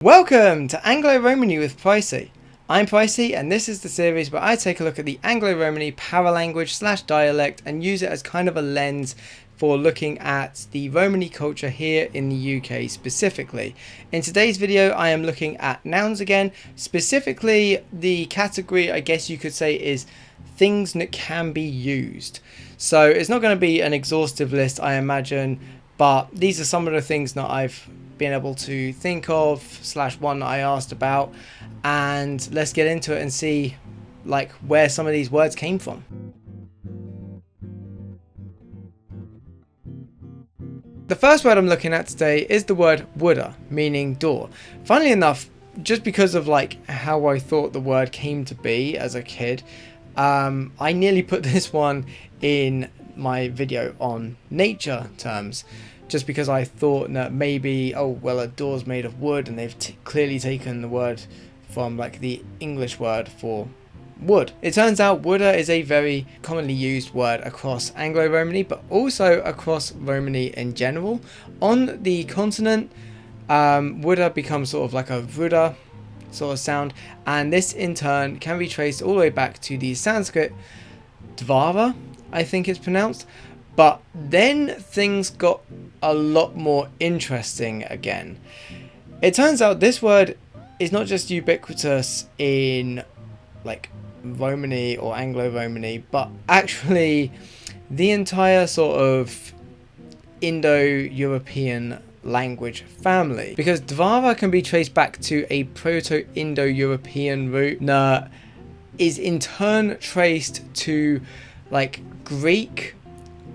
Welcome to Anglo-Romani with Pricey. I'm Pricey and this is the series where I take a look at the Anglo-Romani paralanguage / dialect and use it as kind of a lens for looking at the Romani culture here in the UK specifically. In today's video I am looking at nouns again, specifically the category I guess you could say is things that can be used. So it's not going to be an exhaustive list I imagine, but these are some of the things that I've been able to think of / one that I asked about, and let's get into it and see like where some of these words came from. The first word I'm looking at today is the word Wooda, meaning door. Funnily enough, just because of like how I thought the word came to be as a kid, I nearly put this one in my video on nature terms, just because I thought that maybe, oh well, a door's made of wood, and they've clearly taken the word from like the English word for wood. It turns out Wooda is a very commonly used word across Anglo-Romani, but also across Romani in general. On the continent, Wooda becomes sort of like a Wooda sort of sound, and this in turn can be traced all the way back to the Sanskrit Dvara, I think it's pronounced. But then things got a lot more interesting again. It turns out this word is not just ubiquitous in like Romani or Anglo-Romani, but actually the entire sort of Indo-European language family, because Dvara can be traced back to a Proto-Indo-European root that is in turn traced to like Greek,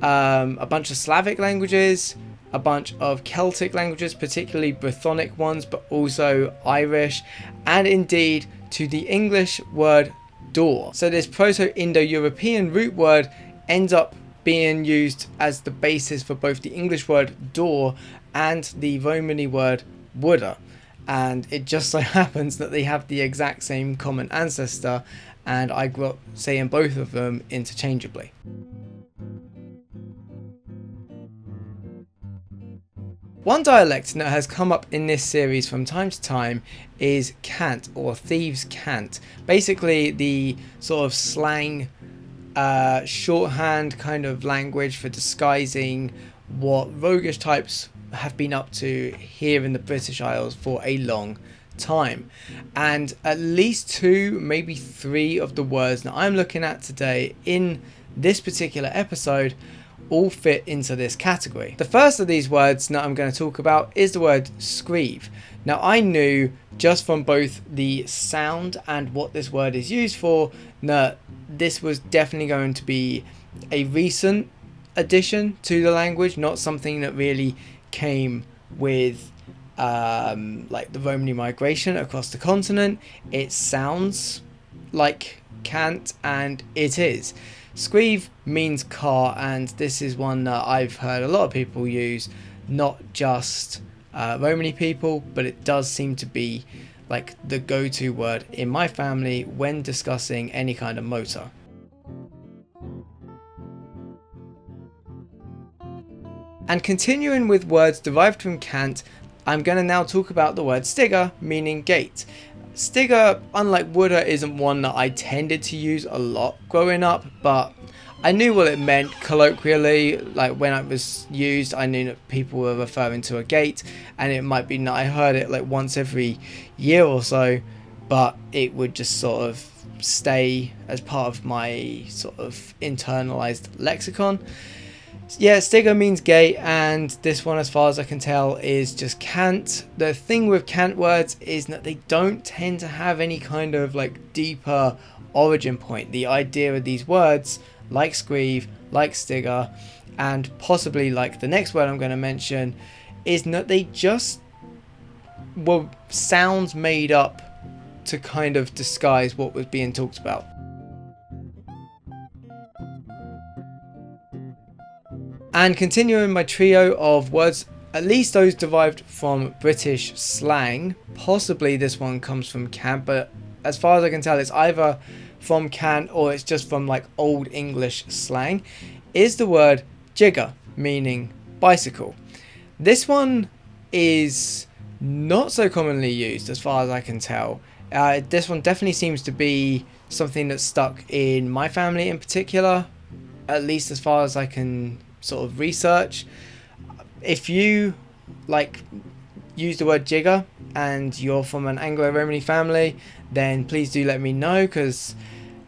a bunch of Slavic languages, a bunch of Celtic languages, particularly Brythonic ones, but also Irish, and indeed to the English word door. So this Proto-Indo-European root word ends up being used as the basis for both the English word door and the Romani word Wooda. And it just so happens that they have the exact same common ancestor, and I grew up saying both of them interchangeably. One dialect that has come up in this series from time to time is cant, or thieves' cant. Basically the sort of slang, shorthand kind of language for disguising what roguish types have been up to here in the British Isles for a long time. And at least 2, maybe 3 of the words that I'm looking at today in this particular episode all fit into this category. The first of these words that I'm going to talk about is the word Skreev. Now I knew just from both the sound and what this word is used for that this was definitely going to be a recent addition to the language, not something that really came with like the Romani migration across the continent. It sounds like cant, and it is. Skreev means car, and this is one that I've heard a lot of people use, not just Romani people, but it does seem to be like the go-to word in my family when discussing any kind of motor. And continuing with words derived from cant, I'm going to now talk about the word Stigga, meaning gate. Stigga, unlike Wooda, isn't one that I tended to use a lot growing up, but I knew what it meant colloquially. Like when it was used, I knew that people were referring to a gate, and it might be that I heard it like once every year or so, but it would just sort of stay as part of my sort of internalized lexicon. Yeah, Stigga means gate, and this one, as far as I can tell, is just cant. The thing with cant words is that they don't tend to have any kind of like deeper origin point. The idea of these words, like Skreev, like Stigga, and possibly like the next word I'm going to mention, is that they just were sounds made up to kind of disguise what was being talked about. And continuing my trio of words, at least those derived from British slang, possibly this one comes from cant, but as far as I can tell it's either from cant or it's just from like old English slang, is the word Jigger, meaning bicycle. This one is not so commonly used as far as I can tell. This one definitely seems to be something that's stuck in my family in particular, at least as far as I can sort of research. If you like use the word jigger and you're from an Anglo-Romani family, then please do let me know, because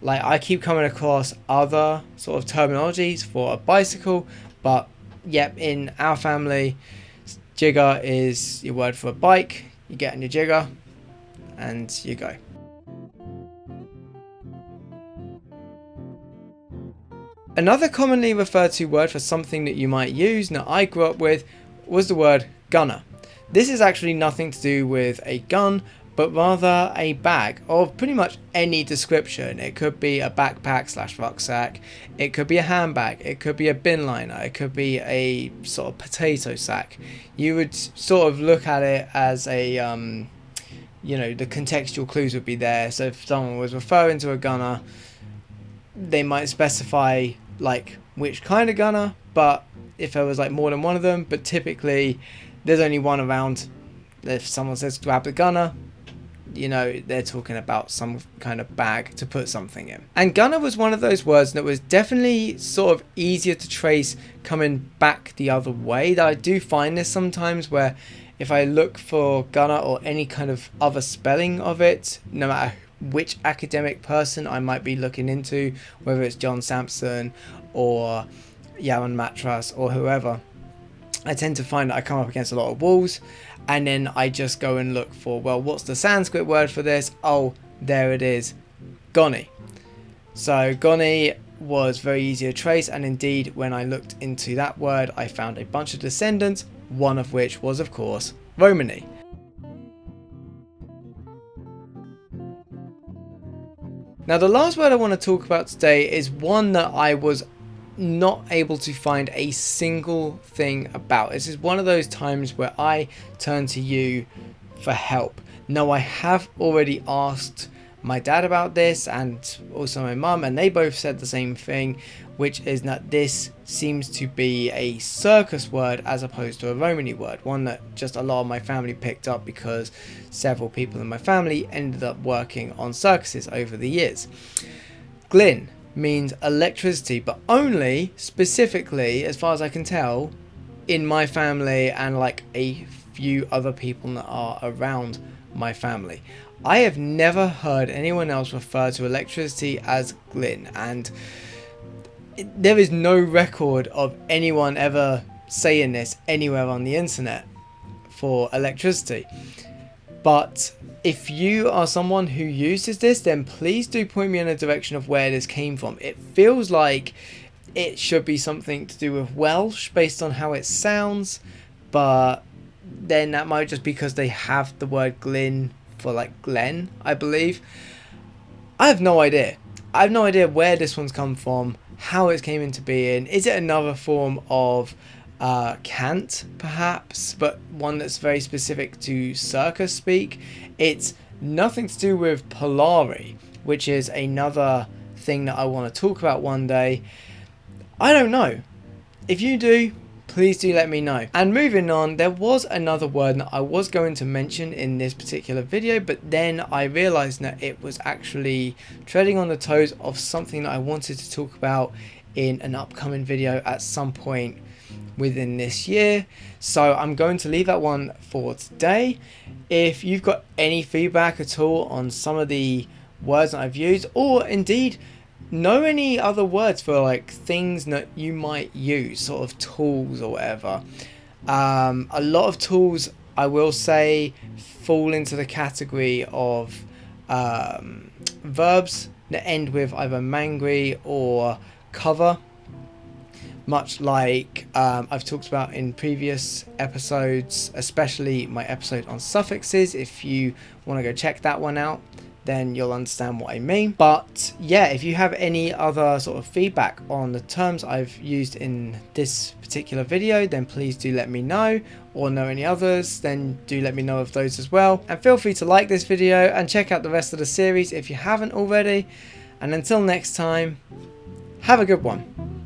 like I keep coming across other sort of terminologies for a bicycle, but yep, in our family, jigger is your word for a bike. You get in your jigger and you go. Another commonly referred to word for something that you might use, that I grew up with, was the word gunner. This is actually nothing to do with a gun, but rather a bag of pretty much any description. It could be a backpack / rucksack, it could be a handbag, it could be a bin liner, it could be a sort of potato sack. You would sort of look at it as a, you know, the contextual clues would be there. So if someone was referring to a gunner, they might specify like which kind of gunner, but if there was like more than one of them, but typically there's only one around. If someone says grab the gunner, you know, they're talking about some kind of bag to put something in. And gunner was one of those words that was definitely sort of easier to trace coming back the other way. That I do find this sometimes, where if I look for gunner or any kind of other spelling of it, no matter which academic person I might be looking into, whether it's John Sampson or Yaron Matras or whoever, I tend to find that I come up against a lot of walls, and then I just go and look for, well, what's the Sanskrit word for this? Oh, there it is, Goni. So Goni was very easy to trace, and indeed when I looked into that word I found a bunch of descendants, one of which was of course Romany. Now the last word I want to talk about today is one that I was not able to find a single thing about. This is one of those times where I turn to you for help. Now I have already asked my dad about this and also my mum, and they both said the same thing, which is that this seems to be a circus word as opposed to a Romany word, one that just a lot of my family picked up because several people in my family ended up working on circuses over the years. Glin means electricity, but only specifically, as far as I can tell, in my family and like a few other people that are around my family. I have never heard anyone else refer to electricity as Glin, and there is no record of anyone ever saying this anywhere on the internet for electricity. But if you are someone who uses this, then please do point me in a direction of where this came from. It feels like it should be something to do with Welsh based on how it sounds, but then that might just be because they have the word Glin for like Glen, I believe. I have no idea. I have no idea where this one's come from, how it came into being. Is it another form of cant perhaps, but one that's very specific to circus speak? It's nothing to do with Polari, which is another thing that I want to talk about one day. I don't know. If you do, please do let me know. And moving on, there was another word that I was going to mention in this particular video, but then I realized that it was actually treading on the toes of something that I wanted to talk about in an upcoming video at some point within this year, so I'm going to leave that one for today. If you've got any feedback at all on some of the words that I've used, or indeed know any other words for like things that you might use, sort of tools or whatever. A lot of tools, I will say, fall into the category of verbs that end with either mangry or cover, much like I've talked about in previous episodes, especially my episode on suffixes. If you want to go check that one out, then you'll understand what I mean. But yeah, if you have any other sort of feedback on the terms I've used in this particular video, then please do let me know, or know any others, then do let me know of those as well. And feel free to like this video and check out the rest of the series if you haven't already. And until next time, have a good one.